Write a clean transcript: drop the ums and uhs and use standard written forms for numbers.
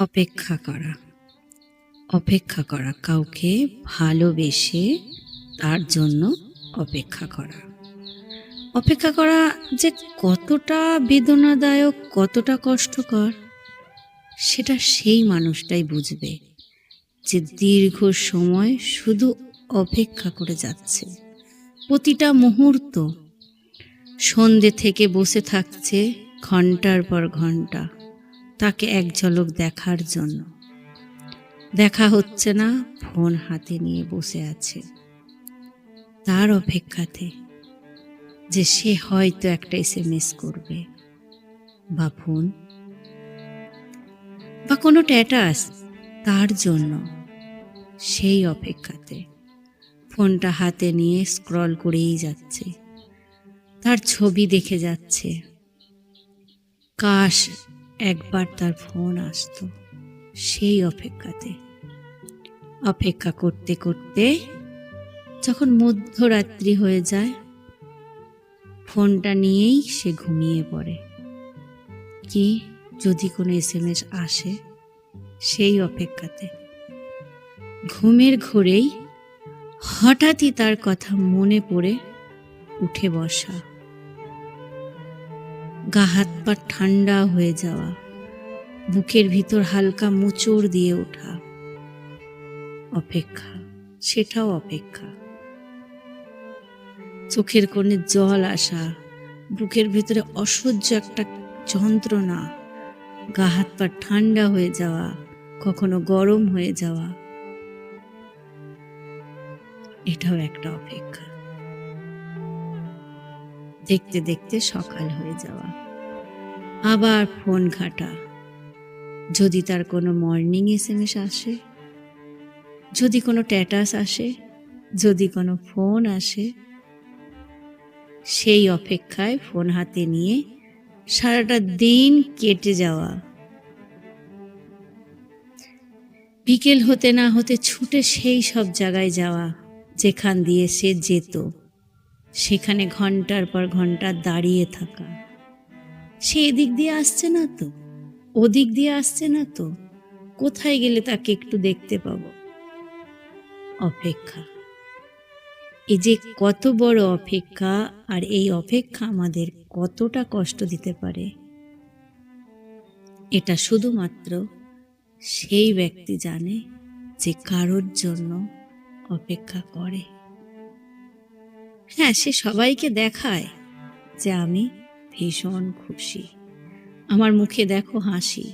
অপেক্ষা করা। অপেক্ষা করা কাউকে ভালোবেসে তার জন্য অপেক্ষা করা। অপেক্ষা করা যে কতটা বেদনাদায়ক, কতটা কষ্টকর, সেটা সেই মানুষটাই বুঝবে যে দীর্ঘ সময় শুধু অপেক্ষা করে যাচ্ছে। প্রতিটা মুহূর্ত সন্ধ্যে থেকে বসে থাকছে ঘন্টার পর ঘন্টা তাকে এক ঝলক দেখার জন্য। দেখা হচ্ছে না, ফোন হাতে নিয়ে বসে আছে তার অপেক্ষাতে যে সে হয়তো একটা SMS করবে, বা ফোন, বা কোনো স্ট্যাটাস তার জন্য। সেই অপেক্ষাতে ফোনটা হাতে নিয়ে স্ক্রল করেই যাচ্ছে, তার ছবি দেখে যাচ্ছে। কাশ একবার তার ফোন আসতো। সেই অপেক্ষাতে অপেক্ষা করতে করতে যখন মধ্যরাত্রি হয়ে যায়, ফোনটা নিয়েই সে ঘুমিয়ে পড়ে। কি যদি কোনো SMS আসে? সেই অপেক্ষাতে ঘুমের ঘোরেই হঠাৎই তার কথা মনে পড়ে উঠে বসা, গা হাত পা ঠান্ডা হয়ে যাওয়া, বুকের ভিতর হালকা মোচড় দিয়ে ওঠা। অপেক্ষা, সেটাও অপেক্ষা। চোখের কোণে জল আসা, বুকের ভিতরে অসহ্য একটা যন্ত্রণা, গা হাত পা ঠান্ডা হয়ে যাওয়া, কখনো গরম হয়ে যাওয়া, এটাও একটা অপেক্ষা। দেখতে দেখতে সকাল হয়ে যাওয়া, আবার ফোন ঘাটা। যদি তার কোনো মর্নিং SMS আসে, যদি কোনো স্ট্যাটাস আসে, যদি কোনো ফোন আসে, সেই অপেক্ষায় ফোন হাতে নিয়ে সারাটা দিন কেটে যাওয়া। বিকেল হতে না হতে ছুটে সেই সব জায়গায় যাওয়া যেখান দিয়ে সে যেত, সেখানে ঘন্টার পর ঘন্টা দাঁড়িয়ে থাকা। সে এদিক দিয়ে আসছে না তো, ওদিক দিয়ে আসছে না তো, কোথায় গেলে তাকে একটু দেখতে পাবো। অপেক্ষা, এই যে কত বড় অপেক্ষা, আর এই অপেক্ষা আমাদের কতটা কষ্ট দিতে পারে, এটা শুধুমাত্র সেই ব্যক্তি জানে যে কারোর জন্য অপেক্ষা করে। হ্যাঁ, সে সবাইকে দেখায় যে আমি ভীষণ খুশি, আমার মুখে দেখো হাসি,